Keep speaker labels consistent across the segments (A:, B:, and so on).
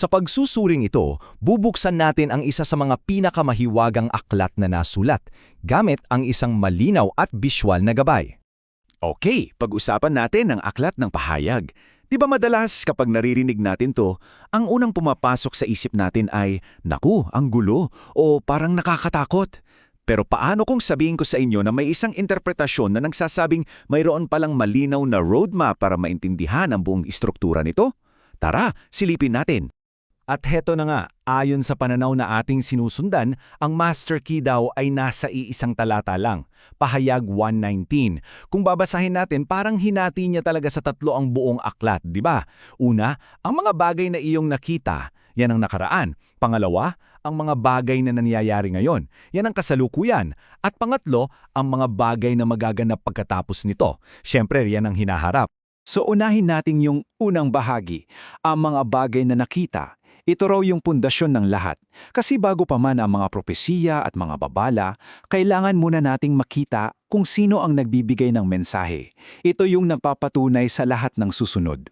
A: Sa pagsusuring ito, bubuksan natin ang isa sa mga pinakamahiwagang aklat na nasulat, gamit ang isang malinaw at bisyual na gabay.
B: Okay, pag-usapan natin ang aklat ng pahayag. Di ba madalas kapag naririnig natin to, ang unang pumapasok sa isip natin ay, naku, ang gulo, o parang nakakatakot. Pero paano kung sabihin ko sa inyo na may isang interpretasyon na nagsasabing mayroon palang malinaw na roadmap para maintindihan ang buong istruktura nito? Tara, silipin natin.
A: At heto na nga, ayon sa pananaw na ating sinusundan, ang master key daw ay nasa iisang talata lang, Pahayag 1:19. Kung babasahin natin, parang hinati niya talaga sa tatlo ang buong aklat, di ba? Una, ang mga bagay na iyong nakita, yan ang nakaraan. Pangalawa, ang mga bagay na nangyayari ngayon, yan ang kasalukuyan. At pangatlo, ang mga bagay na magaganap pagkatapos nito. Siyempre, yan ang hinaharap.
C: So unahin natin yung unang bahagi, ang mga bagay na nakita. Ito raw yung pundasyon ng lahat. Kasi bago pa man ang mga propesiya at mga babala, kailangan muna nating makita kung sino ang nagbibigay ng mensahe. Ito yung nagpapatunay sa lahat ng susunod.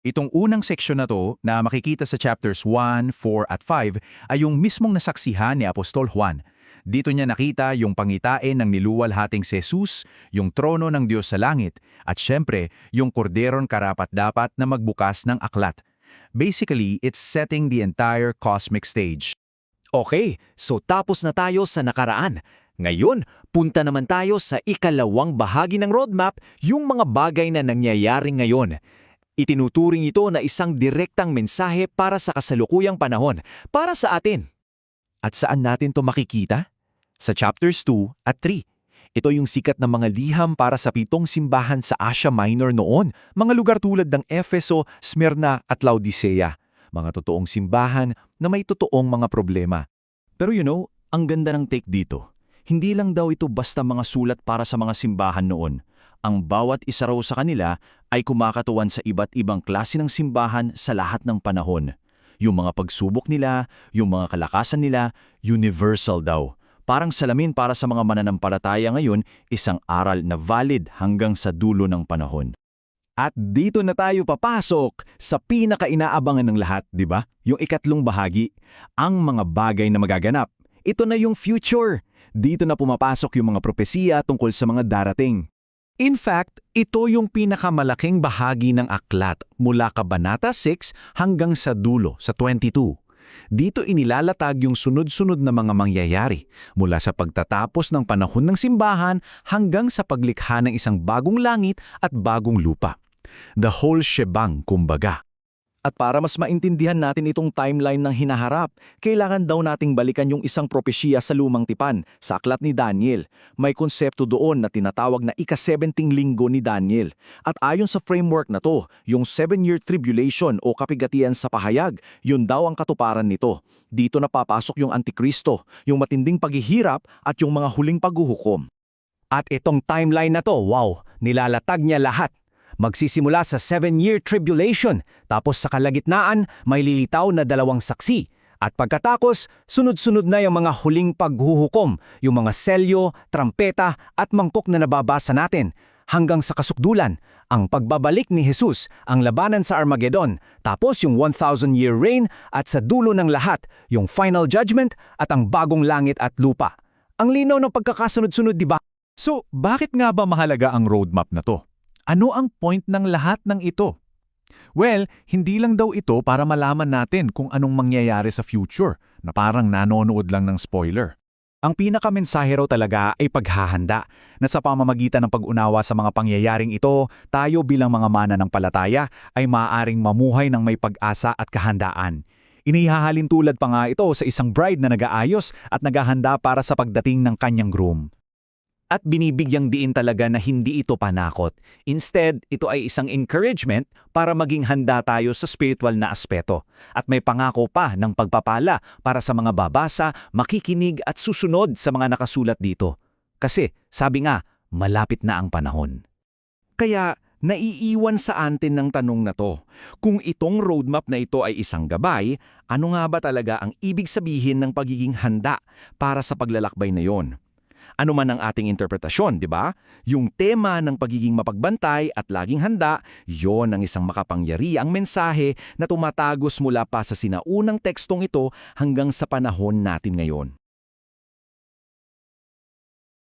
B: Itong unang seksyon na to na makikita sa chapters 1, 4 at 5 ay yung mismong nasaksihan ni Apostol Juan. Dito niya nakita yung pangitain ng niluwalhating si Jesus, yung trono ng Diyos sa langit, at syempre, yung korderon karapat-dapat na magbukas ng aklat. Basically, it's setting the entire cosmic stage.
A: Okay, so tapos na tayo sa nakaraan. Ngayon, punta naman tayo sa ikalawang bahagi ng roadmap, yung mga bagay na nangyayari ngayon. Itinuturing ito na isang direktang mensahe para sa kasalukuyang panahon, para sa atin.
B: At saan natin to makikita? Sa chapters 2 at 3. Ito yung sikat na mga liham para sa 7 simbahan sa Asia Minor noon, mga lugar tulad ng Efeso, Smyrna at Laodicea. Mga totoong simbahan na may totoong mga problema. Pero ang ganda ng take dito. Hindi lang daw ito basta mga sulat para sa mga simbahan noon. Ang bawat isa raw sa kanila ay kumakatuwan sa iba't ibang klase ng simbahan sa lahat ng panahon. Yung mga pagsubok nila, yung mga kalakasan nila, universal daw. Parang salamin para sa mga mananampalataya ngayon, isang aral na valid hanggang sa dulo ng panahon.
A: At dito na tayo papasok sa pinaka-inaabangan ng lahat, di ba? Yung ikatlong bahagi, ang mga bagay na magaganap. Ito na yung future. Dito na pumapasok yung mga propesiya tungkol sa mga darating. In fact, ito yung pinakamalaking bahagi ng aklat mula Kabanata 6 hanggang sa dulo, sa 22. Dito inilalatag yung sunod-sunod na mga mangyayari mula sa pagtatapos ng panahon ng simbahan hanggang sa paglikha ng isang bagong langit at bagong lupa. The whole shebang, kumbaga. At para mas maintindihan natin itong timeline ng hinaharap, kailangan daw nating balikan yung isang propesya sa lumang tipan, sa aklat ni Daniel. May konsepto doon na tinatawag na ika-17 linggo ni Daniel. At ayon sa framework na to, yung 7-year tribulation o kapigatian sa pahayag, yun daw ang katuparan nito. Dito na papasok yung Antikristo, yung matinding paghihirap at yung mga huling paghuhukom.
C: At itong timeline na to, wow, nilalatag niya lahat. Magsisimula sa 7-year tribulation, tapos sa kalagitnaan may lilitaw na 2 saksi. At pagkatapos, sunod-sunod na yung mga huling paghuhukom, yung mga selyo, trampeta at mangkok na nababasa natin. Hanggang sa kasukdulan, ang pagbabalik ni Jesus, ang labanan sa Armageddon, tapos yung 1,000-year reign at sa dulo ng lahat, yung final judgment at ang bagong langit at lupa. Ang linaw ng pagkakasunod-sunod, di ba?
B: So, bakit nga ba mahalaga ang roadmap na to? Ano ang point ng lahat ng ito? Well, hindi lang daw ito para malaman natin kung anong mangyayari sa future, na parang nanonood lang ng spoiler.
C: Ang pinakamensahe raw talaga ay paghahanda, na sa pamamagitan ng pag-unawa sa mga pangyayaring ito, tayo bilang mga mananampalataya ay maaaring mamuhay ng may pag-asa at kahandaan. Inihahalin tulad pa nga ito sa isang bride na nag-aayos at naghahanda para sa pagdating ng kanyang groom. At binibigyang diin talaga na hindi ito panakot. Instead, ito ay isang encouragement para maging handa tayo sa spiritual na aspeto. At may pangako pa ng pagpapala para sa mga babasa, makikinig at susunod sa mga nakasulat dito. Kasi, sabi nga, malapit na ang panahon.
B: Kaya, naiiwan sa atin ng tanong na to. Kung itong roadmap na ito ay isang gabay, ano nga ba talaga ang ibig sabihin ng pagiging handa para sa paglalakbay na yon? Ano man ang ating interpretasyon, di ba? Yung tema ng pagiging mapagbantay at laging handa, yon ang isang makapangyariang mensahe na tumatagos mula pa sa sinaunang tekstong ito hanggang sa panahon natin ngayon.